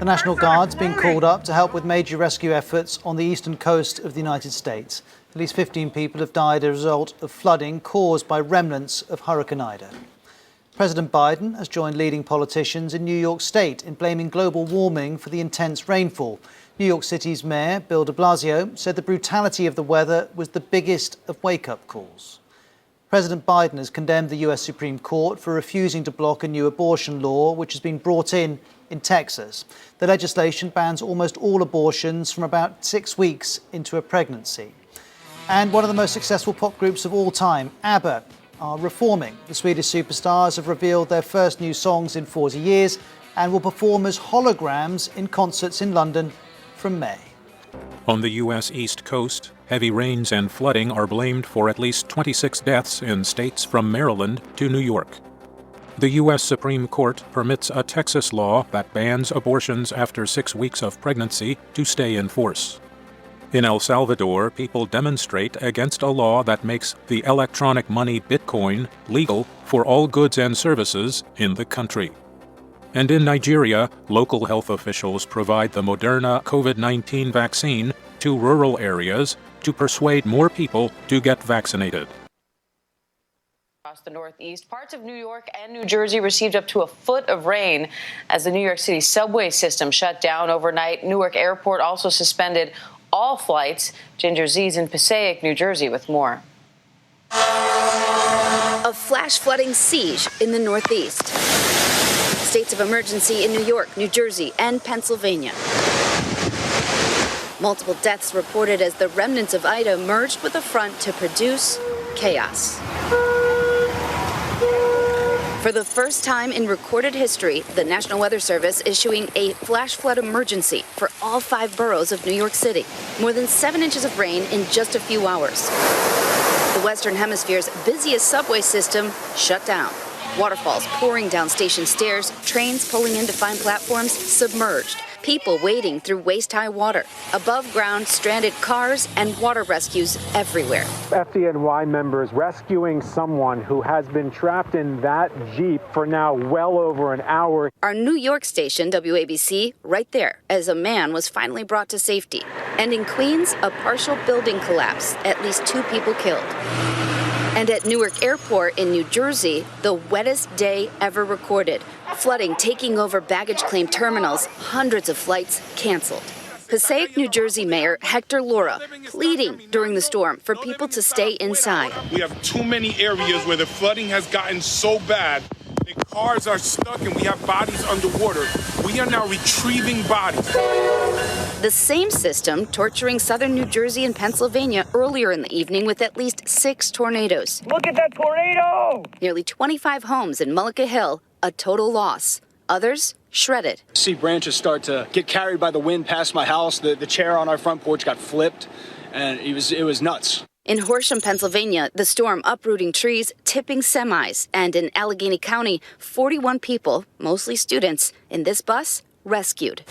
The National Guard's been called up to help with major rescue efforts on the eastern coast of the United States. At least 15 people have died as a result of flooding caused by remnants of Hurricane Ida. President Biden has joined leading politicians in New York State in blaming global warming for the intense rainfall. New York City's Mayor, Bill de Blasio, said the brutality of the weather was the biggest of wake-up calls. President Biden has condemned the US Supreme Court for refusing to block a new abortion law which has been brought in Texas. The legislation bans almost all abortions from about 6 weeks into a pregnancy. And one of the most successful pop groups of all time, ABBA, are reforming. The Swedish superstars have revealed their first new songs in 40 years and will perform as holograms in concerts in London from May. On the U.S. East Coast, heavy rains and flooding are blamed for at least 26 deaths in states from Maryland to New York. The U.S. Supreme Court permits a Texas law that bans abortions after 6 weeks of pregnancy to stay in force. In El Salvador, people demonstrate against a law that makes the electronic money Bitcoin legal for all goods and services in the country. And in Nigeria, local health officials provide the Moderna COVID-19 vaccine to rural areas to persuade more people to get vaccinated. Across the Northeast, parts of New York and New Jersey received up to a foot of rain as the New York City subway system shut down overnight. Newark Airport also suspended all flights. Ginger Z's in Passaic, New Jersey with more. A flash flooding siege in the Northeast. States of emergency in New York, New Jersey, and Pennsylvania. Multiple deaths reported as the remnants of Ida merged with the front to produce chaos. For the first time in recorded history, the National Weather Service issuing a flash flood emergency for all 5 boroughs of New York City. More than 7 inches of rain in just a few hours. The Western Hemisphere's busiest subway system shut down. Waterfalls pouring down station stairs, trains pulling in to find platforms submerged. People wading through waist-high water. Above ground, stranded cars and water rescues everywhere. FDNY members rescuing someone who has been trapped in that Jeep for now well over an hour. Our New York station, WABC, right there, as a man was finally brought to safety. And in Queens, a partial building collapse, at least 2 people killed. And at Newark Airport in New Jersey, the wettest day ever recorded. Flooding taking over baggage claim terminals, hundreds of flights canceled. Passaic, New Jersey Mayor Hector Lora pleading during the storm for people to stay inside. We have too many areas where the flooding has gotten so bad that cars are stuck and we have bodies underwater. We are now retrieving bodies. The same system torturing southern New Jersey and Pennsylvania earlier in the evening with at least 6 tornadoes. Look at that tornado! Nearly 25 homes in Mullica Hill, a total loss. Others shredded. See branches start to get carried by the wind past my house. The chair on our front porch got flipped, and it was nuts. In Horsham, Pennsylvania, the storm uprooting trees, tipping semis. And in Allegheny County, 41 people, mostly students, in this bus rescued.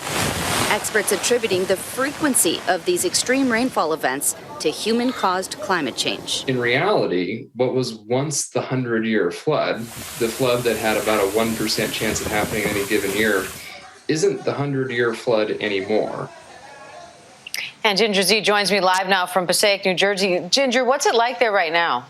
Experts attributing the frequency of these extreme rainfall events to human-caused climate change. In reality, what was once the 100-year flood, the flood that had about a 1% chance of happening any given year, isn't the 100-year flood anymore. And Ginger Z joins me live now from Passaic, New Jersey. Ginger, what's it like there right now?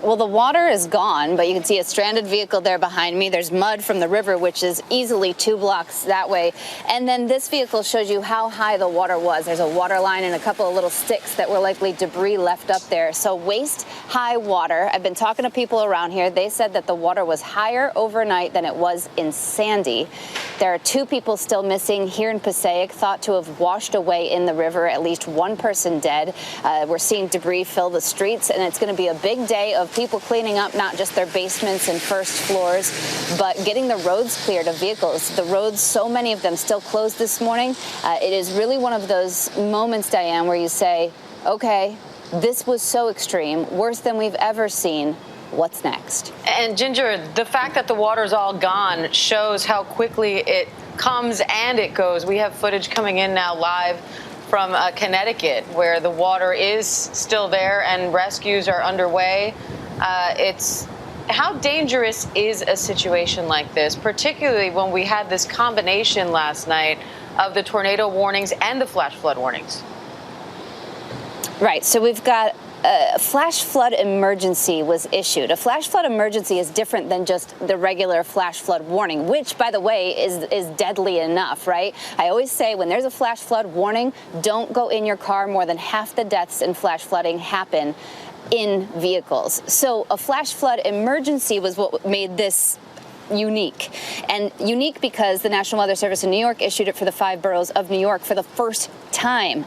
Well, the water is gone, but you can see a stranded vehicle there behind me. There's mud from the river, which is easily 2 blocks that way. And then this vehicle shows you how high the water was. There's a water line and a couple of little sticks that were likely debris left up there. So waist-high water. I've been talking to people around here. They said that the water was higher overnight than it was in Sandy. There are 2 people still missing here in Passaic, thought to have washed away in the river, at least 1 person dead. We're seeing debris fill the streets, and it's going to be a big day of people cleaning up not just their basements and first floors, but getting the roads cleared of vehicles. The roads, so many of them still closed this morning. It is really one of those moments, Diane, where you say, okay, this was so extreme, worse than we've ever seen. What's next? And Ginger, the fact that the water's all gone shows how quickly it comes and it goes. We have footage coming in now live from Connecticut, where the water is still there and rescues are underway. It's How dangerous is a situation like this, particularly when we had this combination last night of the tornado warnings and the flash flood warnings? Right. So we've got a flash flood emergency was issued. A flash flood emergency is different than just the regular flash flood warning, which, by the way, is deadly enough, right? I always say when there's a flash flood warning, don't go in your car. More than half the deaths in flash flooding happen in vehicles. So a flash flood emergency was what made this unique. And unique because the National Weather Service in New York issued it for the 5 boroughs of New York for the first time.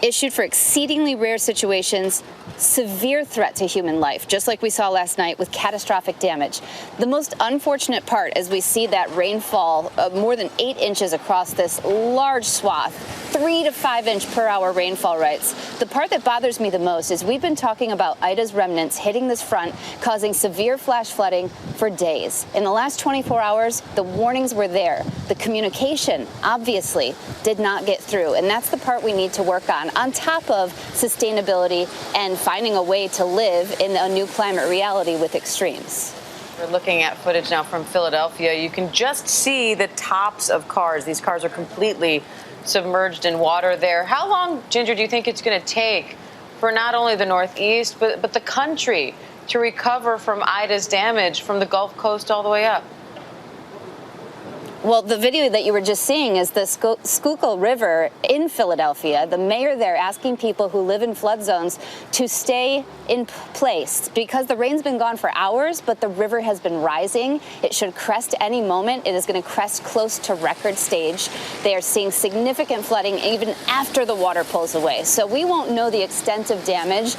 Issued for exceedingly rare situations, severe threat to human life, just like we saw last night with catastrophic damage. The most unfortunate part as we see that rainfall of more than 8 inches across this large swath, 3 to 5 inch per hour rainfall rates. The part that bothers me the most is we've been talking about Ida's remnants hitting this front, causing severe flash flooding for days. In the last 24 hours, the warnings were there. The communication, obviously, did not get through. And that's the part we need to work on top of sustainability and finding a way to live in a new climate reality with extremes. We're looking at footage now from Philadelphia. You can just see the tops of cars. These cars are completely submerged in water there. How long, Ginger, do you think it's going to take for not only the Northeast, but the country to recover from Ida's damage from the Gulf Coast all the way up? Well, the video that you were just seeing is the Schuylkill River in Philadelphia. The mayor there asking people who live in flood zones to stay in place because the rain's been gone for hours, but the river has been rising. It should crest any moment. It is going to crest close to record stage. They are seeing significant flooding even after the water pulls away. So we won't know the extent of damage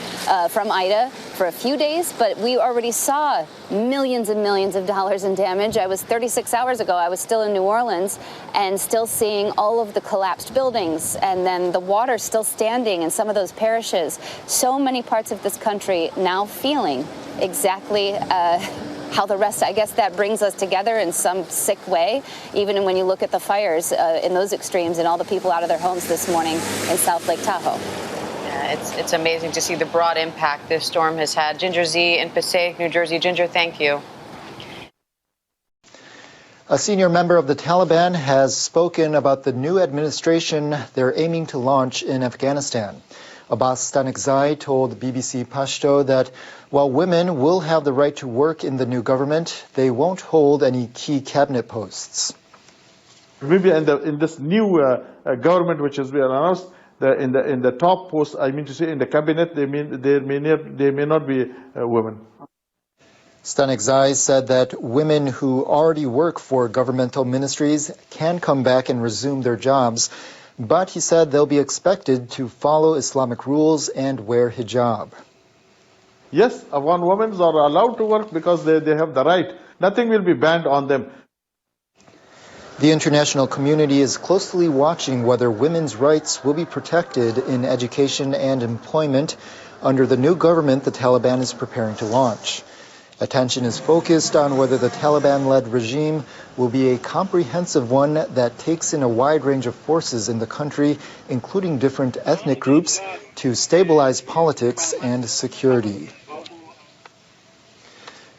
from Ida for a few days, but we already saw millions and millions of dollars in damage. 36 hours ago, I was still in New Orleans and still seeing all of the collapsed buildings and then the water still standing in some of those parishes. So many parts of this country now feeling exactly how the rest, I guess that brings us together in some sick way, even when you look at the fires in those extremes and all the people out of their homes this morning in South Lake Tahoe. It's amazing to see the broad impact this storm has had. Ginger Zee in Passaic, New Jersey. Ginger, thank you. A senior member of the Taliban has spoken about the new administration they're aiming to launch in Afghanistan. Abbas Stanekzai told BBC Pashto that while women will have the right to work in the new government, they won't hold any key cabinet posts. Maybe in this new government which has been announced, in the top post, I mean to say in the cabinet, they may not be women. Stanekzai said that women who already work for governmental ministries can come back and resume their jobs, but he said they'll be expected to follow Islamic rules and wear hijab. Yes, Afghan women are allowed to work because they have the right. Nothing will be banned on them. The international community is closely watching whether women's rights will be protected in education and employment under the new government the Taliban is preparing to launch. Attention is focused on whether the Taliban-led regime will be a comprehensive one that takes in a wide range of forces in the country, including different ethnic groups, to stabilize politics and security.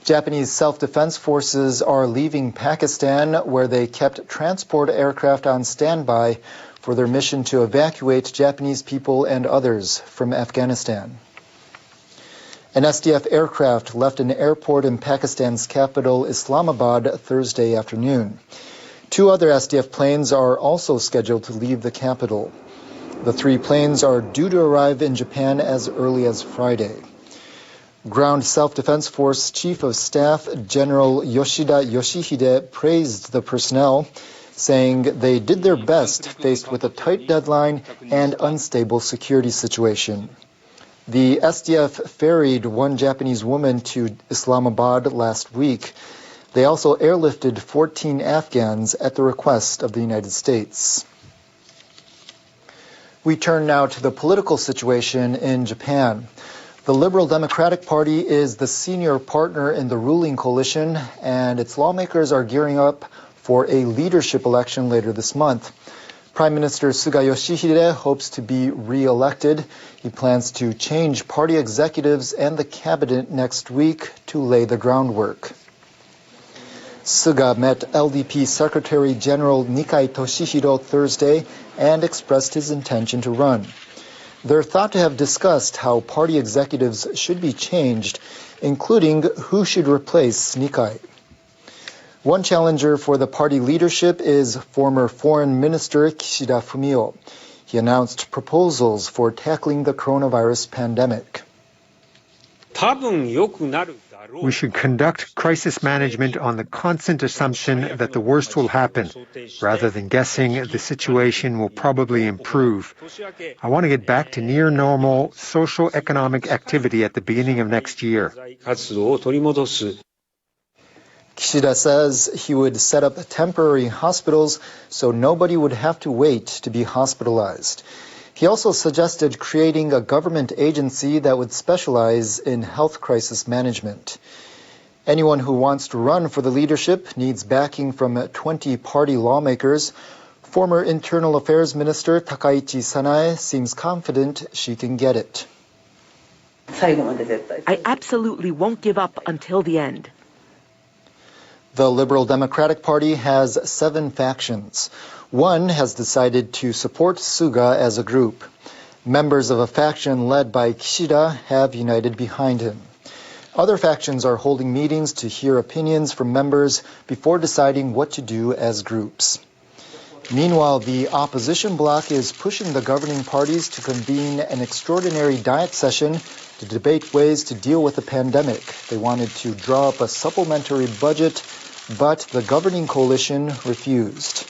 Japanese self-defense forces are leaving Pakistan, where they kept transport aircraft on standby for their mission to evacuate Japanese people and others from Afghanistan. An SDF aircraft left an airport in Pakistan's capital, Islamabad, Thursday afternoon. 2 other SDF planes are also scheduled to leave the capital. The 3 planes are due to arrive in Japan as early as Friday. Ground Self-Defense Force Chief of Staff General Yoshida Yoshihide praised the personnel, saying they did their best faced with a tight deadline and unstable security situation. The SDF ferried 1 Japanese woman to Islamabad last week. They also airlifted 14 Afghans at the request of the United States. We turn now to the political situation in Japan. The Liberal Democratic Party is the senior partner in the ruling coalition, and its lawmakers are gearing up for a leadership election later this month. Prime Minister Suga Yoshihide hopes to be re-elected. He plans to change party executives and the cabinet next week to lay the groundwork. Suga met LDP Secretary General Nikai Toshihiro Thursday and expressed his intention to run. They're thought to have discussed how party executives should be changed, including who should replace Nikai. One challenger for the party leadership is former Foreign Minister Kishida Fumio. He announced proposals for tackling the coronavirus pandemic. We should conduct crisis management on the constant assumption that the worst will happen, rather than guessing the situation will probably improve. I want to get back to near normal social economic activity at the beginning of next year. Kishida says he would set up temporary hospitals so nobody would have to wait to be hospitalized. He also suggested creating a government agency that would specialize in health crisis management. Anyone who wants to run for the leadership needs backing from 20 party lawmakers. Former Internal Affairs Minister Takaichi Sanae seems confident she can get it. I absolutely won't give up until the end. The Liberal Democratic Party has 7 factions. One has decided to support Suga as a group. Members of a faction led by Kishida have united behind him. Other factions are holding meetings to hear opinions from members before deciding what to do as groups. Meanwhile, the opposition bloc is pushing the governing parties to convene an extraordinary diet session to debate ways to deal with the pandemic. They wanted to draw up a supplementary budget, but the governing coalition refused.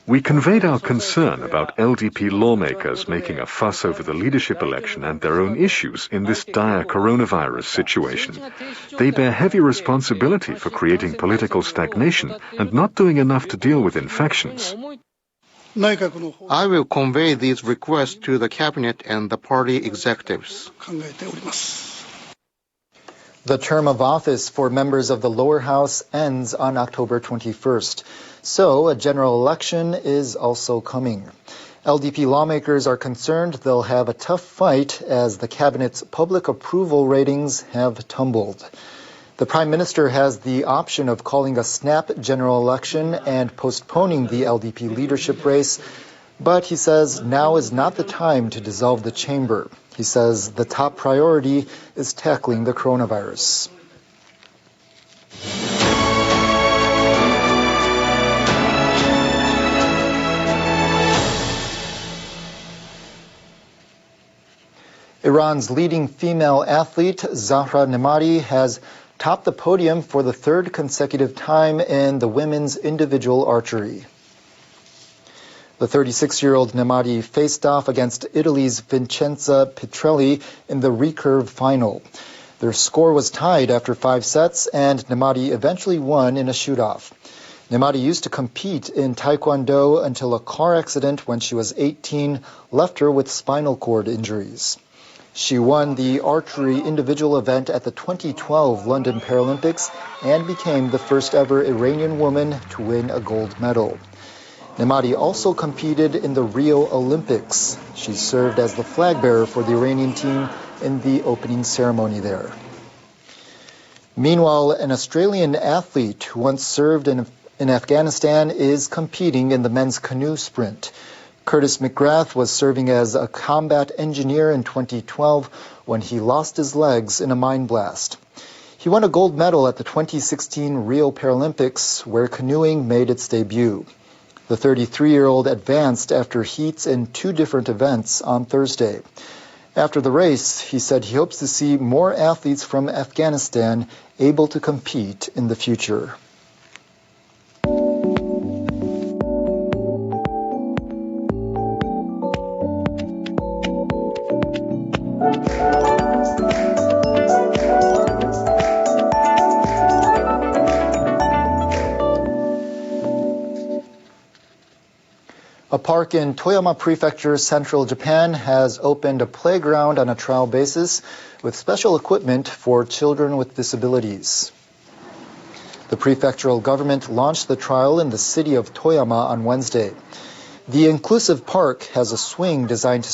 We conveyed our concern about LDP lawmakers making a fuss over the leadership election and their own issues in this dire coronavirus situation. They bear heavy responsibility for creating political stagnation and not doing enough to deal with infections. I will convey these requests to the cabinet and the party executives. The term of office for members of the lower house ends on October 21st. So a general election is also coming. LDP lawmakers are concerned they'll have a tough fight as the cabinet's public approval ratings have tumbled. The Prime Minister has the option of calling a snap general election and postponing the LDP leadership race, but he says now is not the time to dissolve the chamber. He says the top priority is tackling the coronavirus. Iran's leading female athlete, Zahra Nemati, has topped the podium for the 3rd consecutive time in the women's individual archery. The 36-year-old Nemati faced off against Italy's Vincenza Petrelli in the recurve final. Their score was tied after 5 sets, and Nemati eventually won in a shoot-off. Nemati used to compete in Taekwondo until a car accident when she was 18 left her with spinal cord injuries. She won the archery individual event at the 2012 London Paralympics and became the first ever Iranian woman to win a gold medal. Nemati also competed in the Rio Olympics. She served as the flag bearer for the Iranian team in the opening ceremony there. Meanwhile, an Australian athlete who once served in Afghanistan is competing in the men's canoe sprint. Curtis McGrath was serving as a combat engineer in 2012 when he lost his legs in a mine blast. He won a gold medal at the 2016 Rio Paralympics, where canoeing made its debut. The 33-year-old advanced after heats in 2 different events on Thursday. After the race, he said he hopes to see more athletes from Afghanistan able to compete in the future. A park in Toyama Prefecture, central Japan, has opened a playground on a trial basis with special equipment for children with disabilities. The prefectural government launched the trial in the city of Toyama on Wednesday. The inclusive park has a swing designed to